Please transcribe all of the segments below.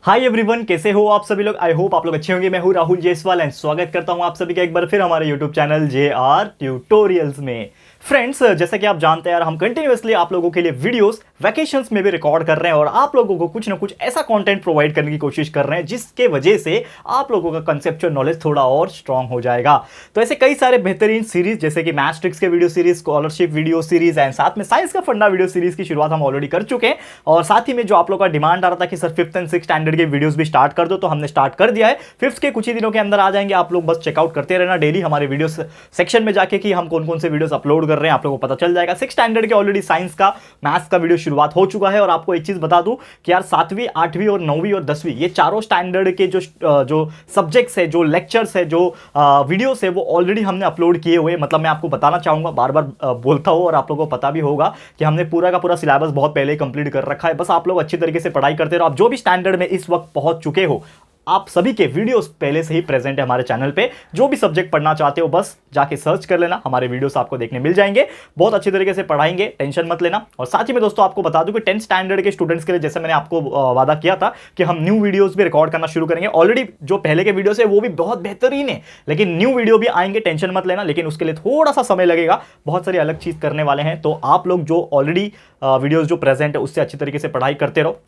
Hi everyone, कैसे हो आप सभी लोग। आई होप आप लोग अच्छे होंगे। मैं हूं राहुल जयसवाल एंड स्वागत करता हूं आप सभी का एक बार फिर हमारे यूट्यूब चैनल JR ट्यूटोरियल्स में। फ्रेंड्स, जैसा कि आप जानते हैं यार, हम कंटिन्यूअसली आप लोगों के लिए वीडियोस वैकेशंस में भी रिकॉर्ड कर रहे हैं और आप लोगों को कुछ ना कुछ ऐसा कंटेंट प्रोवाइड करने की कोशिश कर रहे हैं जिसके वजह से आप लोगों का कंसेप्चुअल नॉलेज थोड़ा और स्ट्रांग हो जाएगा। तो ऐसे कई सारे बेहतरीन सीरीज जैसे कि मैथ्स ट्रिक्स के video series, scholarship video series and साथ में साइंस का फंडा वीडियो सीरीज की शुरुआत हम ऑलरेडी कर चुके हैं। और साथ ही में जो आप लोग का डिमांड आ रहा था कि sir 5th and 6th standard के वीडियोस भी स्टार्ट कर दो, तो हमने स्टार्ट कर दिया है। 5th के कुछ ही दिनों के अंदर आ जाएंगे। आप लोग बस चेकआउट करते रहना डेली हमारे वीडियो सेक्शन में जाके कि हम कौन कौन से वीडियोस अपलोड कर रहे हैं, आप लोगों को पता चल जाएगा। 6th स्टैंडर्ड के ऑलरेडी साइंस का, मैथ्स का वीडियो शुरुआत हो चुका है। और आपको एक चीज बता दूं कि यार 7वीं, 8वीं और 9वीं और 10वीं ये चारों स्टैंडर्ड के जो सब्जेक्ट्स है, जो लेक्चर्स है, जो वीडियोस है, वो ऑलरेडी हमने अपलोड किए हुए। मतलब मैं आपको बताना चाहूंगा, बार बार बोलता हूं और आप लोगों को पता भी होगा कि हमने पूरा का पूरा सिलेबस बहुत पहले ही कंप्लीट कर रखा है। बस आप लोग अच्छी तरीके से पढ़ाई करते रहो। आप जो भी स्टैंडर्ड में इस वक्त पहुंच चुके हो, आप सभी के वीडियोस पहले से ही प्रेजेंट है हमारे चैनल पे। जो भी सब्जेक्ट पढ़ना चाहते हो बस जाके सर्च कर लेना, हमारे वीडियोस आपको देखने मिल जाएंगे। बहुत अच्छी तरीके से पढ़ाएंगे, टेंशन मत लेना। और साथ ही में दोस्तों आपको बता दूं कि 10th स्टैंडर्ड के स्टूडेंट्स के लिए जैसे मैंने आपको वादा किया था कि हम न्यू वीडियोस भी रिकॉर्ड करना शुरू करेंगे। ऑलरेडी जो पहले के वीडियोस है वो भी बहुत बेहतरीन है, लेकिन न्यू वीडियो भी आएंगे, टेंशन मत लेना। लेकिन उसके लिए थोड़ा सा समय लगेगा, बहुत सारी अलग चीज करने वाले हैं। तो आप लोग जो ऑलरेडी वीडियोस जो प्रेजेंट है उससे अच्छी तरीके से पढ़ाई करते रहो।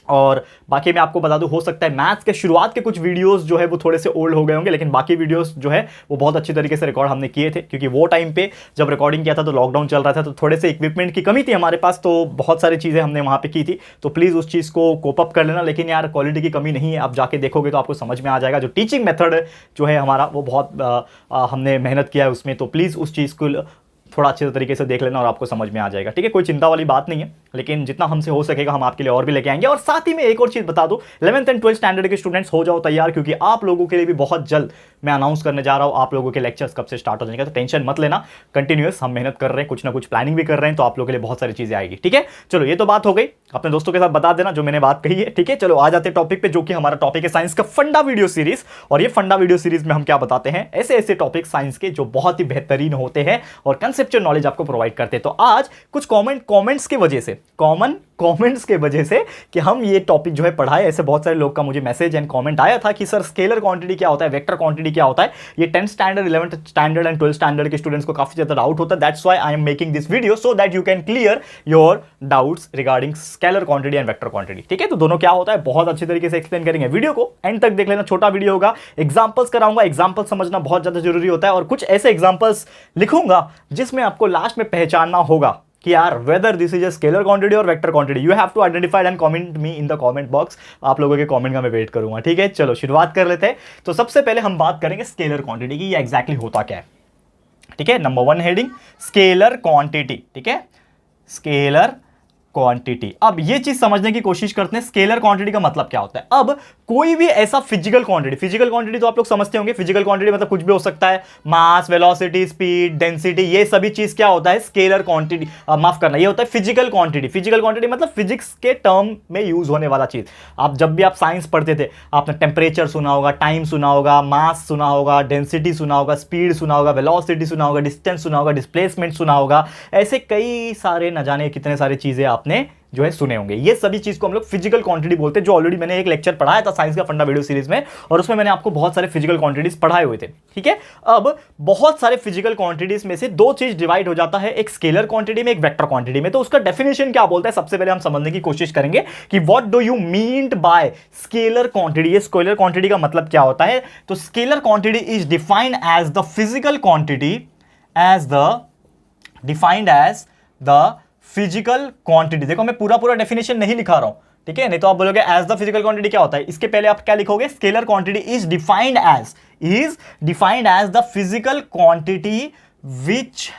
और बाकी मैं आपको बता दूं, हो सकता है मैथ्स के शुरुआत के कुछ वीडियोस जो है वो थोड़े से ओल्ड हो गए होंगे, लेकिन बाकी वीडियोस जो है वो बहुत अच्छी तरीके से रिकॉर्ड हमने किए थे। क्योंकि वो टाइम पे जब रिकॉर्डिंग किया था तो लॉकडाउन चल रहा था, तो थोड़े से इक्विपमेंट की कमी थी हमारे पास, तो बहुत सारी चीज़ें हमने वहाँ पे की थी। तो प्लीज़ उस चीज़ को कोप अप कर लेना। लेकिन यार क्वालिटी की कमी नहीं है, आप जाके देखोगे तो आपको समझ में आ जाएगा। जो टीचिंग मेथड जो है हमारा वो बहुत हमने मेहनत किया है उसमें। तो प्लीज़ उस चीज़ को थोड़ा अच्छे तरीके से देख लेना और आपको समझ में आ जाएगा। ठीक है, कोई चिंता वाली बात नहीं है, लेकिन जितना हमसे हो सकेगा हम आपके लिए और भी लेके आएंगे। और साथ ही में एक और चीज बता दूं, 11th एंड 12th स्टैंडर्ड के स्टूडेंट्स हो जाओ तैयार, क्योंकि आप लोगों के लिए भी बहुत जल्द मैं अनाउंस करने जा रहा हूं आप लोगों के लेक्चर्स कब से स्टार्ट हो जाएंगे। तो टेंशन मत लेना, कंटिन्यूअस हम मेहनत कर रहे हैं, कुछ ना कुछ प्लानिंग भी कर रहे हैं, तो आप लोगों के लिए बहुत सारी चीजें आएगी। ठीक है, चलो ये तो बात हो गई। अपने दोस्तों के साथ बता देना जो मैंने बात कही है। ठीक है, चलो आ जाते हैं टॉपिक पे, जो कि हमारा टॉपिक है साइंस का फंडा वीडियो सीरीज। और ये फंडा वीडियो सीरीज में हम क्या बताते हैं, ऐसे ऐसे टॉपिक साइंस के जो बहुत ही बेहतरीन होते हैं और कंसेप्चुअल नॉलेज आपको प्रोवाइड करते हैं। तो आज कुछ कमेंट्स की वजह से, कमेंट्स के वजह से कि हम ये टॉपिक जो है पढ़ाए, ऐसे बहुत सारे लोग का मुझे मैसेज एंड कमेंट आया था कि सर स्केलर क्वांटिटी क्या होता है, वेक्टर क्वांटिटी क्या होता है। ये 10th standard, 11th standard and 12th standard के स्टूडेंट्स को काफी ज्यादा डाउट होता है। That's why I am making this video so that you can clear your doubts regarding scalar quantity and vector quantity. ठीक है, तो दोनों क्या होता है बहुत अच्छी तरीके से एक्सप्लेन करेंगे। वीडियो को एंड तक देख लेना, छोटा वीडियो होगा, एग्जांपल्स कराऊंगा। एग्जांपल समझना बहुत ज्यादा जरूरी होता है और कुछ ऐसे एग्जांपल्स लिखूंगा जिसमें आपको लास्ट में पहचानना होगा कि यार whether this is a scalar quantity और vector quantity. You have to identified and comment me in the comment box. आप लोगों के कमेंट का मैं वेट करूंगा। ठीक है, चलो शुरुआत कर लेते हैं। तो सबसे पहले हम बात करेंगे स्केलर क्वांटिटी की, ये एग्जैक्टली होता क्या है। ठीक है, नंबर 1 हेडिंग स्केलर क्वांटिटी। ठीक है, स्केलर क्वांटिटी। अब ये चीज समझने की कोशिश करते हैं, स्केलर क्वांटिटी का मतलब क्या होता है। अब कोई भी ऐसा फिजिकल क्वांटिटी तो आप लोग समझते होंगे, फिजिकल क्वांटिटी मतलब कुछ भी हो सकता है, मास, वेलोसिटी, स्पीड, डेंसिटी, ये सभी चीज क्या होता है, स्केलर क्वांटिटी, माफ करना, ये होता है फिजिकल क्वांटिटी। फिजिकल क्वांटिटी मतलब फिजिक्स के टर्म में यूज होने वाला चीज। आप जब भी आप साइंस पढ़ते थे, आपने टेम्परेचर सुना होगा, टाइम सुना होगा, मास सुना होगा, डेंसिटी सुना होगा, स्पीड सुना होगा, वेलोसिटी सुना होगा, डिस्टेंस सुना होगा, डिस्प्लेसमेंट सुना होगा। ऐसे कई सारे न जाने कितने सारे चीजें आपने जो है सुने होंगे। ये सभी चीज को हम लोग फिजिकल क्वांटिटी बोलते हैं, जो ऑलरेडी मैंने एक लेक्चर पढ़ाया था साइंस का फंडा वीडियो सीरीज में, और उसमें मैंने आपको बहुत सारे फिजिकल क्वांटिटीज पढ़ाए हुए थे। ठीक है, अब बहुत सारे फिजिकल क्वांटिटीज में से दो चीज डिवाइड हो जाता है, एक स्केलर क्वांटिटी में, एक वेक्टर क्वांटिटी में। तो उसका डेफिनेशन क्या बोलता है, सबसे पहले हम समझने की कोशिश करेंगे कि what do you mean by scalar quantity. ये स्केलर क्वांटिटी का मतलब क्या होता है। तो scalar quantity is defined as the physical quantity, defined as the physical quantity. देखो मैं पूरा डेफिनेशन नहीं लिखा रहा हूं, ठीक है, नहीं तो आप बोलोगे एज द फिजिकल क्वांटिटी क्या होता है। इसके पहले आप क्या लिखोगे, scalar quantity is defined as the physical quantity which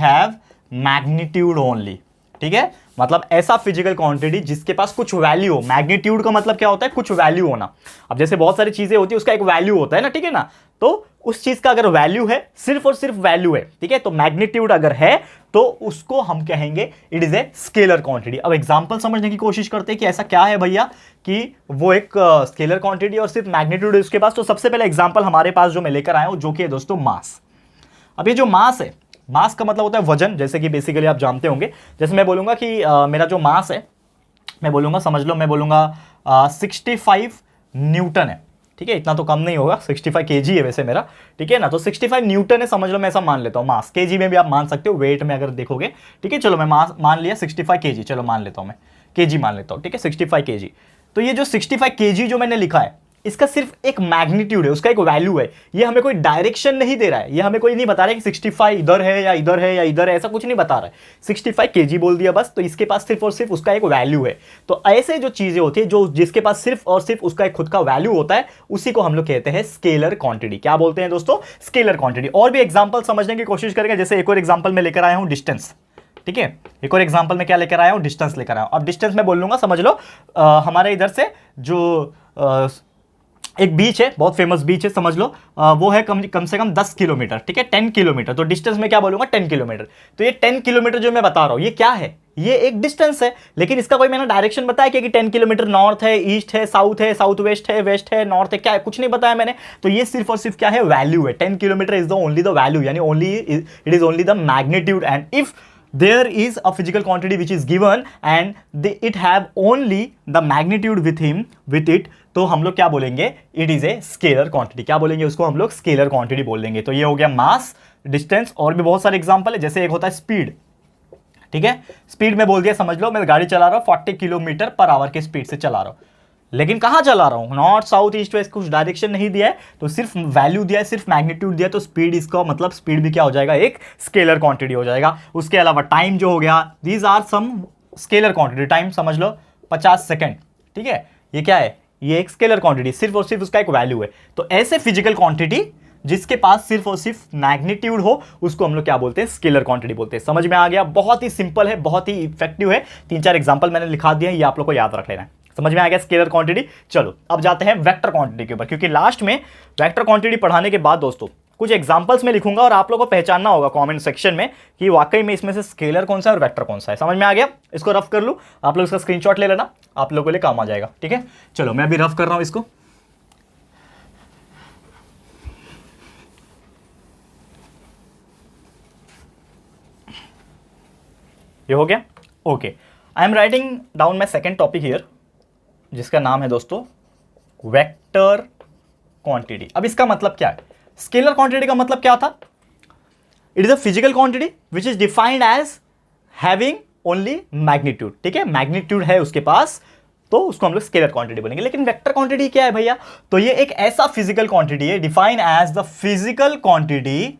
have magnitude only. ठीक है, मतलब ऐसा फिजिकल क्वांटिटी जिसके पास कुछ वैल्यू हो। मैग्नीट्यूड का मतलब क्या होता है, कुछ वैल्यू होना। अब जैसे बहुत सारी चीजें होती है, उसका एक वैल्यू होता है ना, ठीक है ना, तो उस चीज का अगर वैल्यू है, सिर्फ और सिर्फ वैल्यू है, ठीक है, तो मैग्नीट्यूड अगर है तो उसको हम कहेंगे it is a scalar quantity. अब एग्जांपल समझने की कोशिश करते हैं कि ऐसा क्या है भैया कि वो एक स्केलर क्वांटिटी और सिर्फ मैग्नीट्यूड है उसके पास। तो सबसे पहले एग्जांपल हमारे पास जो मैं लेकर आया हूं, जो कि है दोस्तों मास। अब ये जो मास है, मास का मतलब होता है वजन, जैसे कि बेसिकली आप जानते होंगे। जैसे मैं बोलूँगा कि मेरा जो मास है, मैं बोलूँगा, समझ लो, मैं बोलूँगा 65 न्यूटन है, ठीक है। इतना तो कम नहीं होगा, 65 केजी है वैसे मेरा, ठीक है ना। तो 65 न्यूटन है, समझ लो, मैं ऐसा मान लेता हूँ। मास केजी में भी आप मान सकते हो, वेट में अगर देखोगे, ठीक है। चलो मैं मास मान लिया 65 केजी, चलो मान लेता हूँ, मैं केजी मान लेता हूँ, ठीक है, 65 केजी। तो ये जो 65 केजी जो मैंने लिखा है, इसका सिर्फ एक मैग्नीट्यूड है, उसका एक वैल्यू है। ये हमें कोई डायरेक्शन नहीं दे रहा है, ये हमें कोई नहीं बता रहा है कि 65 इधर है या इधर है या इधर है, ऐसा कुछ नहीं बता रहा है। 65 केजी बोल दिया बस, तो इसके पास सिर्फ और सिर्फ उसका एक वैल्यू है। तो ऐसे जो चीजें होती है, जो जिसके पास सिर्फ और सिर्फ उसका एक खुद का वैल्यू होता है, उसी को हम लोग कहते हैं स्केलर क्वांटिटी। क्या बोलते हैं दोस्तों? Scalar quantity. और भी एग्जांपल समझने की कोशिश करेंगे। जैसे एक और एग्जांपल में लेकर आया हूं, डिस्टेंस, ठीक है। एक और एग्जांपल में क्या लेकर आया हूं? डिस्टेंस लेकर आया हूं। अब डिस्टेंस में बोल लूंगा, समझ लो, हमारे इधर से जो एक बीच है, बहुत फेमस बीच है, समझ लो, वो है कम से कम 10 किलोमीटर, ठीक है, 10 किलोमीटर। तो डिस्टेंस में क्या बोलूंगा? 10 किलोमीटर। तो ये 10 किलोमीटर जो मैं बता रहा हूं, ये क्या है? ये एक डिस्टेंस है, लेकिन इसका कोई मैंने डायरेक्शन बताया कि 10 किलोमीटर नॉर्थ है, ईस्ट है, साउथ वेस्ट है, वेस्ट है, नॉर्थ है, क्या है? कुछ नहीं बताया मैंने। तो ये सिर्फ और सिर्फ क्या है? वैल्यू है। 10 kilometre is the only the value, यानी only it is only the magnitude. And if there is a physical quantity which is given and it have only the magnitude with it, तो हम लोग क्या बोलेंगे? It is a scalar quantity. क्या बोलेंगे उसको? हम लोग स्केलर क्वांटिटी बोल देंगे। तो ये हो गया मास, डिस्टेंस। और भी बहुत सारे एग्जांपल है, जैसे एक होता है स्पीड, ठीक है। स्पीड में बोल दिया, समझ लो, मैं गाड़ी चला रहा हूं 40 किलोमीटर पर आवर के स्पीड से चला रहा हूं, लेकिन कहां चला रहा हूं? नॉर्थ, साउथ, ईस्ट, वेस्ट, कुछ डायरेक्शन नहीं दिया है, तो सिर्फ वैल्यू दिया है, सिर्फ मैग्नीट्यूड दिया है। तो स्पीड, इसका मतलब स्पीड भी क्या हो जाएगा? एक स्केलर क्वांटिटी हो जाएगा। उसके अलावा टाइम जो हो गया, these are some scalar quantity. Time समझ लो 50 सेकेंड, ठीक है, ये क्या है? ये एक स्केलर क्वांटिटी, सिर्फ और सिर्फ उसका एक वैल्यू है। तो ऐसे फिजिकल क्वांटिटी जिसके पास सिर्फ और सिर्फ मैग्नीट्यूड हो, उसको हम लोग क्या बोलते हैं? स्केलर क्वांटिटी बोलते हैं। समझ में आ गया? बहुत ही सिंपल है, बहुत ही इफेक्टिव है। 3-4 एग्जांपल मैंने लिखा दिया है, ये आप लोग को याद रख लेना है। समझ में आ गया स्केलर क्वांटिटी? चलो अब जाते हैं वेक्टर क्वांटिटी के ऊपर, क्योंकि लास्ट में वेक्टर क्वांटिटी पढ़ाने के बाद दोस्तों कुछ एग्जांपल्स में लिखूंगा और आप लोगों को पहचानना होगा कमेंट सेक्शन में कि वाकई में इसमें से स्केलर कौन सा है और वेक्टर कौन सा है। समझ में आ गया? इसको रफ कर लूं, आप लोग इसका स्क्रीनशॉट ले लेना, आप लोगों के लिए काम आ जाएगा, ठीक है। चलो मैं अभी रफ कर रहा हूं इसको। ये हो गया? Okay, I am writing down my second topic here, जिसका नाम है दोस्तों वेक्टर क्वांटिटी। अब इसका मतलब क्या है? स्केलर क्वांटिटी का मतलब क्या था? It is a physical quantity which is defined as having only magnitude, ठीक है, मैग्नीट्यूड है उसके पास, तो उसको हम लोग स्केलर क्वांटिटी बोलेंगे। लेकिन वेक्टर क्वांटिटी क्या है भैया? तो ये एक ऐसा फिजिकल क्वांटिटी है, defined as the physical quantity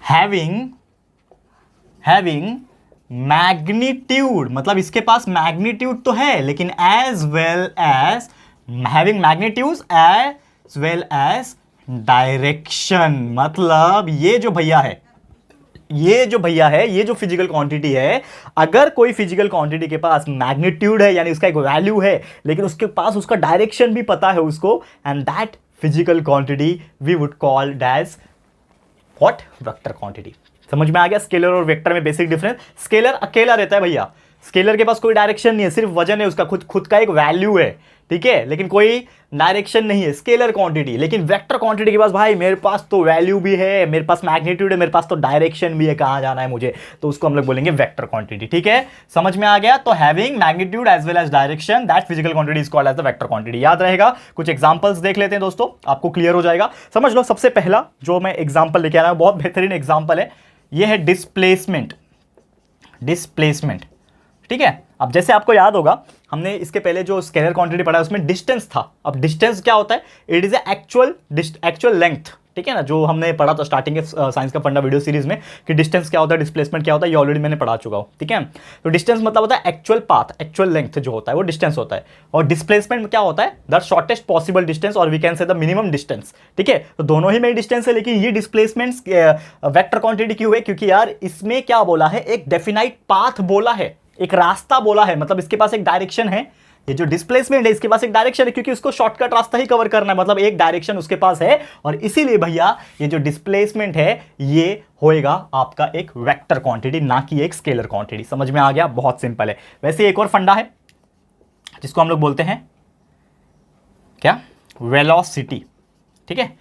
having magnitude, मतलब इसके पास मैग्नीट्यूड तो है, लेकिन as well as having magnitude as well as direction. मतलब ये जो भैया है, ये जो फिजिकल क्वांटिटी है, अगर कोई फिजिकल क्वांटिटी के पास मैग्नीट्यूड है, यानी उसका एक वैल्यू है, लेकिन उसके पास उसका डायरेक्शन भी पता है उसको, and that physical quantity we would call as what? Vector quantity. समझ में आ गया स्केलर और वेक्टर में बेसिक डिफरेंस? स्केलर अकेला रहता है भैया, स्केलर के पास कोई डायरेक्शन नहीं है, सिर्फ वजन है उसका, खुद का एक वैल्यू है, ठीक है, लेकिन कोई डायरेक्शन नहीं है, स्केलर क्वांटिटी। लेकिन वेक्टर क्वांटिटी के पास भाई मेरे पास तो वैल्यू भी है, मेरे पास मैग्नीट्यूड है, मेरे पास तो डायरेक्शन भी है, कहां जाना है मुझे, तो उसको हम लोग बोलेंगे वेक्टर क्वांटिटी, ठीक है। समझ में आ गया? तो having magnitude as well as direction, that physical quantity is called as the vector quantity. याद रहेगा? कुछ एग्जांपल्स देख लेते हैं दोस्तों, आपको क्लियर हो जाएगा। समझ लो, सबसे पहला जो मैं एग्जांपल लेके आ रहा हूं, बहुत बेहतरीन एग्जांपल है, ये है डिस्प्लेसमेंट, ठीक है। अब जैसे आपको याद होगा, हमने इसके पहले जो स्केलर क्वांटिटी पढ़ा है उसमें डिस्टेंस था। अब डिस्टेंस क्या होता है? इट इज एक्चुअल लेंथ, ठीक है ना, जो हमने पढ़ा था स्टार्टिंग के साइंस का फंडा वीडियो सीरीज में कि डिस्टेंस क्या होता है, डिस्प्लेसमेंट क्या होता है, ये ऑलरेडी मैंने पढ़ा चुका हूं, ठीक है। तो डिस्टेंस मतलब होता है एक्चुअल पाथ, एक्चुअल लेंथ जो होता है वो डिस्टेंस होता है, और डिस्प्लेसमेंट क्या होता है? द शॉर्टेस्ट पॉसिबल डिस्टेंस, और we can say the minimum distance, ठीक है। तो दोनों ही में डिस्टेंस है, लेकिन ये डिस्प्लेसमेंट वेक्टर क्वांटिटी क्यों है? क्योंकि यार इसमें क्या बोला है? एक डेफिनाइट पाथ बोला है, एक रास्ता बोला है, मतलब इसके पास एक डायरेक्शन है। ये जो डिस्प्लेसमेंट है इसके पास एक डायरेक्शन है, क्योंकि उसको शॉर्टकट रास्ता ही कवर करना है, मतलब एक डायरेक्शन उसके पास है, और इसीलिए भैया ये जो डिस्प्लेसमेंट है ये होएगा आपका एक वेक्टर क्वांटिटी, ना कि एक स्केलर क्वांटिटी। समझ में आ गया? बहुत सिंपल है। वैसे एक और फंडा है जिसको हम लोग बोलते हैं क्या? वेलोसिटी, ठीक है।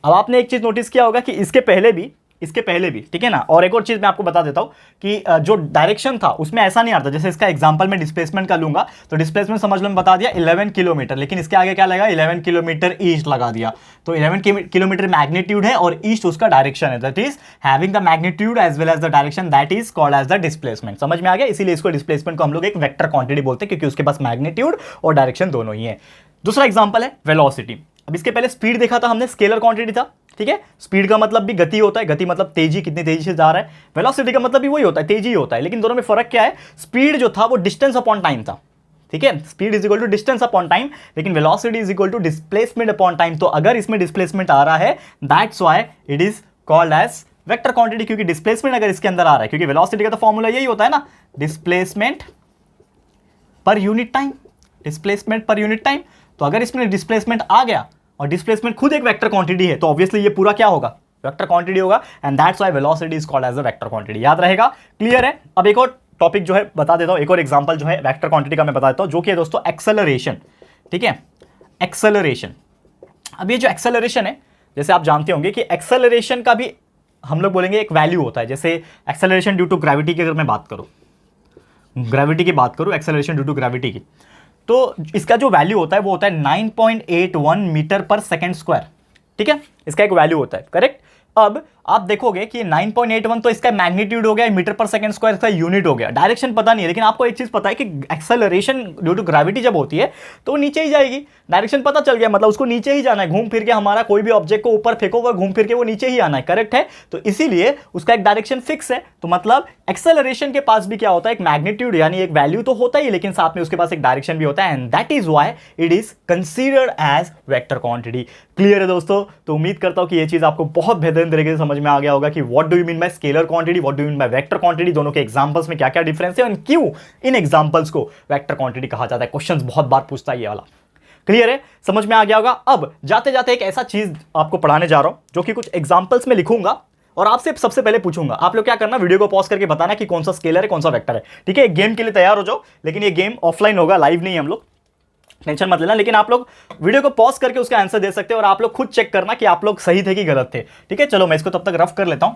अब आपने एक चीज नोटिस किया होगा कि इसके पहले भी ठीक है ना। और एक और चीज मैं आपको बता देता हूं कि जो डायरेक्शन था उसमें ऐसा नहीं आता। जैसे इसका एग्जांपल मैं डिस्प्लेसमेंट का लूंगा तो डिस्प्लेसमेंट समझ लो मैं बता दिया 11 किलोमीटर, लेकिन इसके आगे क्या लगा 11 किलोमीटर ईस्ट लगा दिया। तो 11 किलोमीटर मैग्नीट्यूड है और ईस्ट उसका डायरेक्शन है, that is having the magnitude as well as the direction, that is called as the displacement. समझ में आ गया? इसीलिए इसको डिस्प्लेसमेंट को हम लोग एक वेक्टर क्वांटिटी बोलते हैं, क्योंकि उसके पास मैग्नीट्यूड और डायरेक्शन दोनों ही है। दूसरा एग्जांपल है वेलोसिटी। अब इसके पहले स्पीड देखा था हमने, स्केलर क्वांटिटी था, ठीक है। स्पीड का मतलब भी गति होता है, गति मतलब तेजी, कितनी तेजी से जा रहा है। वेलोसिटी का मतलब भी वही होता है, तेजी होता है, लेकिन दोनों में फर्क क्या है? स्पीड जो था वो डिस्टेंस अपॉन टाइम था, ठीक है। Speed is equal to distance upon time, लेकिन velocity is equal to displacement upon time. तो अगर इसमें डिस्प्लेसमेंट आ रहा है, that's why it is called as vector quantity, क्योंकि डिस्प्लेसमेंट अगर इसके अंदर आ रहा है, क्योंकि वेलोसिटी का तो फॉर्मूला यही होता है ना, displacement per unit time, displacement per unit time. तो अगर इसमें डिस्प्लेसमेंट आ गया और डिस्प्लेसमेंट खुद एक वेक्टर क्वांटिटी है, तो ऑब्वियसली ये पूरा क्या होगा? वेक्टर क्वांटिटी होगा, and that's why velocity is called as a vector quantity. याद रहेगा? क्लियर है? अब एक और टॉपिक जो है बता देता हूं, एक और एग्जांपल जो है वेक्टर क्वांटिटी का मैं बता देता हूं, जो कि है दोस्तों एक्सेलरेशन, ठीक है। एक्सेलरेशन। अब ये जो एक्सेलरेशन है, जैसे आप जानते होंगे कि एक्सेलरेशन का भी हम लोग बोलेंगे एक वैल्यू होता है। जैसे एक्सेलरेशन ड्यू टू ग्रेविटी की अगर मैं बात करूं, ग्रेविटी की बात करूं, एक्सेलरेशन ड्यू टू ग्रेविटी की, तो इसका जो वैल्यू होता है वो होता है 9.81 मीटर पर सेकेंड स्क्वायर, ठीक है। इसका एक वैल्यू होता है, करेक्ट। अब आप देखोगे कि 9.81 तो इसका मैग्नीट्यूड हो गया, मीटर पर सेकंड स्क्वायर का यूनिट हो गया। डायरेक्शन पता नहीं है, लेकिन आपको एक चीज पता है कि एक्सेलरेशन ड्यू टू ग्रेविटी जब होती है तो नीचे ही जाएगी। डायरेक्शन पता चल गया, मतलब उसको नीचे ही जाना है, घूम फिर के हमारा कोई भी ऑब्जेक्ट को ऊपर फेंकोगे घूम फिर के वो नीचे ही आना है, करेक्ट है। तो इसीलिए उसका एक डायरेक्शन फिक्स है। तो मतलब एक्सेलरेशन के पास भी क्या होता है? एक मैग्नीट्यूड यानी एक वैल्यू तो होता ही, लेकिन साथ में उसके पास एक डायरेक्शन भी होता है, and that is why it is considered as vector quantity. Clear है दोस्तों? तो उम्मीद करता हूं कि ये चीज आपको बहुत बेहतरीन तरीके से समझ में आ गया होगा कि what do you mean by scalar quantity, what do you mean by vector quantity, दोनों के एग्जांपल्स में क्या क्या डिफरेंस है और क्यों इन एग्जांपल्स को वेक्टर क्वांटिटी कहा जाता है। क्वेश्चंस बहुत बार पूछता है ये वाला। क्लियर है? समझ में आ गया होगा? अब जाते जाते एक ऐसा चीज आपको पढ़ाने जा रहा हूं जो कि कुछ एग्जांपल्स में लिखूंगा और आपसे सबसे पहले पूछूंगा। आप लोग क्या करना, वीडियो को पॉज करके बताना कि कौन सा स्केलर है कौन सा वेक्टर है, ठीक है। गेम के लिए तैयार हो जाओ, लेकिन ये गेम ऑफलाइन होगा, लाइव नहीं है हम लोग, टेंशन मत लेना। लेकिन आप लोग वीडियो को पॉज करके उसका आंसर दे सकते हो और आप लोग खुद चेक करना कि आप लोग सही थे कि गलत थे, ठीक है। चलो मैं इसको तब तक रफ कर लेता हूं,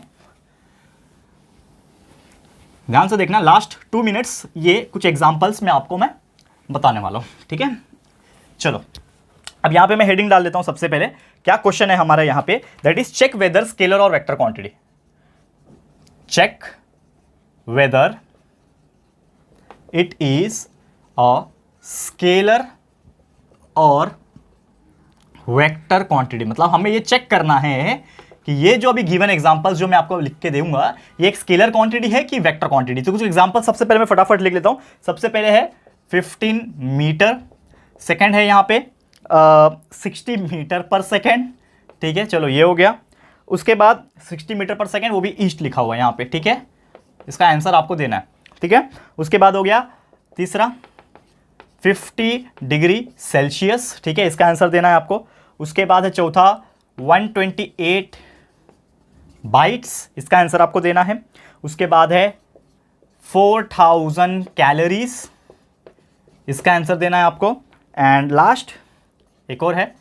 ध्यान से देखना। लास्ट 2 मिनट्स ये कुछ एग्जांपल्स में आपको मैं बताने वाला हूं, ठीक है। चलो अब यहां पे मैं हेडिंग डाल देता हूं। सबसे पहले क्या क्वेश्चन है हमारा यहां पे, that is check whether scalar और vector quantity. Check whether it is a scalar और वेक्टर क्वांटिटी। मतलब हमें ये चेक करना है कि ये जो अभी गिवन एग्जांपल्स जो मैं आपको लिख के दूंगा, ये एक स्केलर क्वांटिटी है कि वेक्टर क्वांटिटी। तो कुछ एग्जांपल सबसे पहले मैं फटाफट लिख लेता हूं। सबसे पहले है 15 मीटर, सेकंड है यहां पे 60 मीटर पर सेकंड, ठीक है। चलो ये हो गया। उसके बाद 60 मीटर पर सेकंड, वो भी ईस्ट लिखा हुआ है यहां पे, ठीक है। इसका आंसर आपको देना है, ठीक है। उसके बाद हो गया तीसरा 50 डिग्री सेल्सियस, ठीक है, इसका आंसर देना है आपको। उसके बाद है चौथा 128 बाइट्स, इसका आंसर आपको देना है। उसके बाद है 4000 कैलोरीज, इसका आंसर देना है आपको। एंड लास्ट एक और है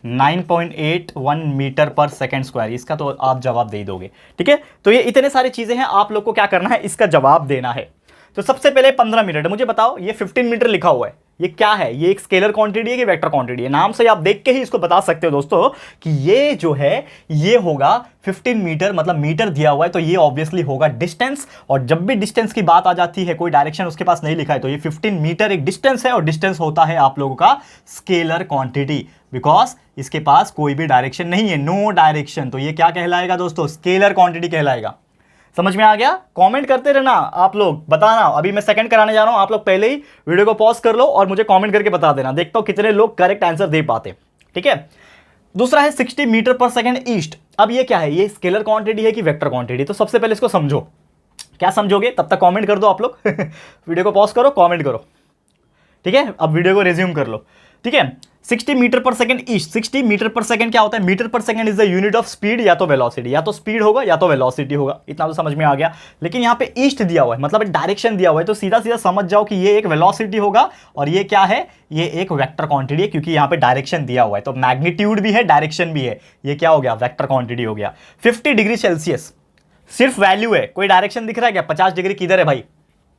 9.81 मीटर पर सेकेंड स्क्वायर, इसका तो आप जवाब दे ही दोगे, ठीक है। तो ये इतने सारी चीजें हैं, आप लोग को क्या करना है, इसका जवाब देना है। तो सबसे पहले 15 मीटर, मुझे बताओ ये 15 मीटर लिखा हुआ है, ये क्या है? ये एक स्केलर क्वांटिटी है कि वेक्टर क्वांटिटी है? नाम से आप देख के ही इसको बता सकते हो दोस्तों कि ये जो है ये होगा 15 मीटर, मतलब मीटर दिया हुआ है तो ये ऑब्वियसली होगा डिस्टेंस। और जब भी डिस्टेंस की बात आ जाती है, कोई डायरेक्शन उसके पास नहीं लिखा है, तो ये 15 मीटर एक डिस्टेंस है और डिस्टेंस होता है आप लोगों का स्केलर क्वांटिटी, बिकॉज इसके पास कोई भी डायरेक्शन नहीं है, नो डायरेक्शन। तो ये क्या कहलाएगा दोस्तों? स्केलर क्वांटिटी कहलाएगा। समझ में आ गया? कमेंट करते रहना आप लोग, बताना। अभी मैं सेकंड कराने जा रहा हूं, आप लोग पहले ही वीडियो को पॉज कर लो और मुझे कमेंट करके बता देना, देखता हूं कितने लोग करेक्ट आंसर दे पाते, ठीक है। दूसरा है 60 मीटर पर सेकंड ईस्ट। अब ये क्या है? ये स्केलर क्वांटिटी है कि वेक्टर क्वांटिटी? तो सबसे पहले इसको समझो। क्या समझोगे? तब तक कॉमेंट कर दो आप लोग वीडियो को पॉज करो, कॉमेंट करो, ठीक है। अब वीडियो को रिज्यूम कर लो। ठीक है। 60 मीटर पर सेकंड ईस्ट, 60 मीटर पर सेकंड क्या होता है, मीटर पर second is the unit of speed या तो वेलोसिटी, या तो स्पीड होगा या तो वेलोसिटी होगा, इतना तो समझ में आ गया। लेकिन यहाँ पे ईस्ट दिया हुआ है, मतलब डायरेक्शन दिया हुआ है, तो सीधा सीधा समझ जाओ कि ये एक वेलोसिटी होगा और ये क्या है, ये एक वेक्टर क्वांटिटी है, क्योंकि यहाँ पे डायरेक्शन दिया हुआ है। तो मैग्नीट्यूड भी है, डायरेक्शन भी है, ये क्या हो गया, वेक्टर क्वांटिटी हो गया। 50 डिग्री सेल्सियस सिर्फ वैल्यू है, कोई डायरेक्शन दिख रहा है क्या, 50 डिग्री किधर है भाई,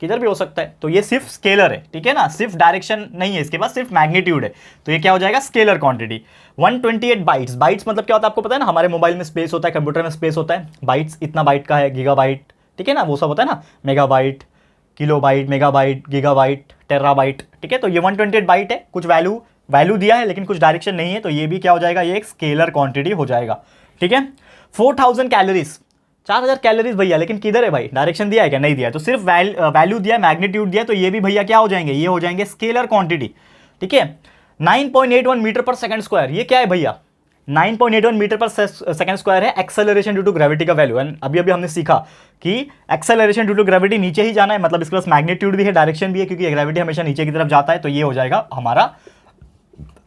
किधर भी हो सकता है, तो ये सिर्फ स्केलर है, ठीक है ना, सिर्फ डायरेक्शन नहीं है इसके पास, सिर्फ मैग्नीट्यूड है, तो ये क्या हो जाएगा, स्केलर क्वांटिटी। 128 बाइट्स, बाइट्स मतलब क्या होता है आपको पता है ना, हमारे मोबाइल में स्पेस होता है, कंप्यूटर में स्पेस होता है, बाइट्स इतना बाइट का है, गीगाबाइट, ठीक है ना, वो सब होता है ना, megabyte, kilobyte, megabyte, gigabyte, terabyte, ठीक है। तो ये 128 बाइट है, कुछ वैल्यू दिया है लेकिन कुछ डायरेक्शन नहीं है, तो ये भी क्या हो जाएगा, ये एक स्केलर क्वांटिटी हो जाएगा, ठीक है। 4000 कैलोरीज, 4000 कैलोरीज भैया, लेकिन किधर है भाई, डायरेक्शन दिया है क्या, नहीं दिया है, तो सिर्फ वैल्यू दिया है, मैग्नीट्यूड दिया है, तो ये भी भैया क्या हो जाएंगे, ये हो जाएंगे स्केलर क्वांटिटी, ठीक है। 9.81 मीटर पर सेकंड स्क्वायर, ये क्या है भैया, 9.81 मीटर पर सेकंड स्क्वायर है, एक्सेलरेशन ड्यू टू ग्रेविटी का वैल्यू। एंड अभी हमने सीखा कि एक्सेलरेशन ड्यू टू ग्रेविटी नीचे ही जाना है, मतलब इसके पास मैग्नीट्यूड भी है, डायरेक्शन भी है, क्योंकि ग्रेविटी हमेशा नीचे की तरफ जाता है, तो ये हो जाएगा हमारा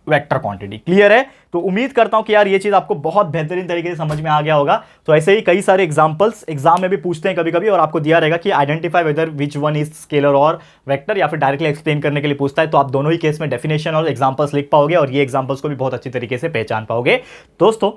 वेक्टर क्वांटिटी। क्लियर है, तो उम्मीद करता हूं कि यार ये चीज आपको बहुत बेहतरीन तरीके से समझ में आ गया होगा। तो ऐसे ही कई सारे एग्जांपल्स एग्जाम में भी पूछते हैं कभी कभी, और आपको दिया रहेगा कि identify whether which one is scalar और वेक्टर, या फिर डायरेक्टली एक्सप्लेन करने के लिए पूछता है, तो आप दोनों ही केस में डेफिनेशन और एग्जांपल्स लिख पाओगे और ये एग्जांपल्स को भी बहुत अच्छी तरीके से पहचान पाओगे। दोस्तों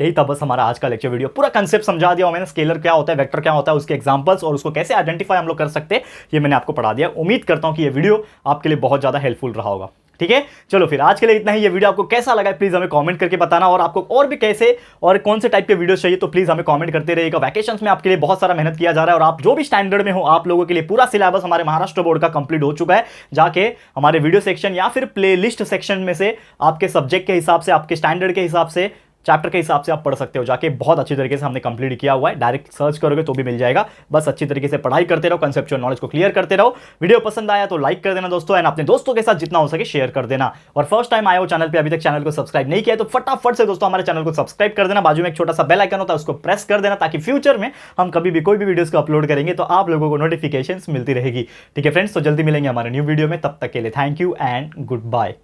यही था बस हमारा आज का लेक्चर वीडियो, पूरा कंसेप्ट समझा दिया मैंने, स्केलर क्या होता है, वेक्टर क्या होता है, उसके एग्जांपल्स और उसको कैसे आइडेंटिफाई हम लोग कर सकते हैं, ये मैंने आपको पढ़ा दिया। उम्मीद करता हूं कि ये वीडियो आपके लिए बहुत ज्यादा हेल्पफुल रहा होगा, ठीक है। चलो फिर आज के लिए इतना ही। ये वीडियो आपको कैसा लगा प्लीज हमें कमेंट करके बताना, और आपको और भी कैसे और कौन से टाइप के वीडियो चाहिए तो प्लीज हमें कमेंट करते रहिएगा। वैकेशंस में आपके लिए बहुत सारा मेहनत किया जा रहा है, और आप जो भी स्टैंडर्ड में हो, आप लोगों के लिए पूरा सिलेबस हमारे महाराष्ट्र बोर्ड का कंप्लीट हो चुका है। जाके हमारे वीडियो सेक्शन या फिर प्लेलिस्ट सेक्शन में से आपके सब्जेक्ट के हिसाब से, आपके स्टैंडर्ड के हिसाब से, चैप्टर के हिसाब से आप पढ़ सकते हो, जाके बहुत अच्छी तरीके से हमने कंप्लीट किया हुआ है। डायरेक्ट सर्च करोगे तो भी मिल जाएगा, बस अच्छी तरीके से पढ़ाई करते रहो, कंसेप्चुअल नॉलेज को क्लियर करते रहो। वीडियो पसंद आया तो लाइक कर देना दोस्तों, एंड अपने दोस्तों के साथ जितना हो सके शेयर कर देना। और फर्स्ट टाइम आए हो चैनल पे, अभी तक चैनल को सब्सक्राइब नहीं किया तो फटाफट से दोस्तों हमारे चैनल को सब्सक्राइब कर देना। बाजू में एक छोटा सा बेल आइकन होता है, उसको प्रेस कर देना, ताकि फ्यूचर में हम कभी भी कोई भी वीडियोस को अपलोड करेंगे तो आप लोगों को नोटिफिकेशंस मिलती रहेगी। ठीक है फ्रेंड्स, तो जल्दी मिलेंगे हमारे न्यू वीडियो में, तब तक के लिए thank you and good bye.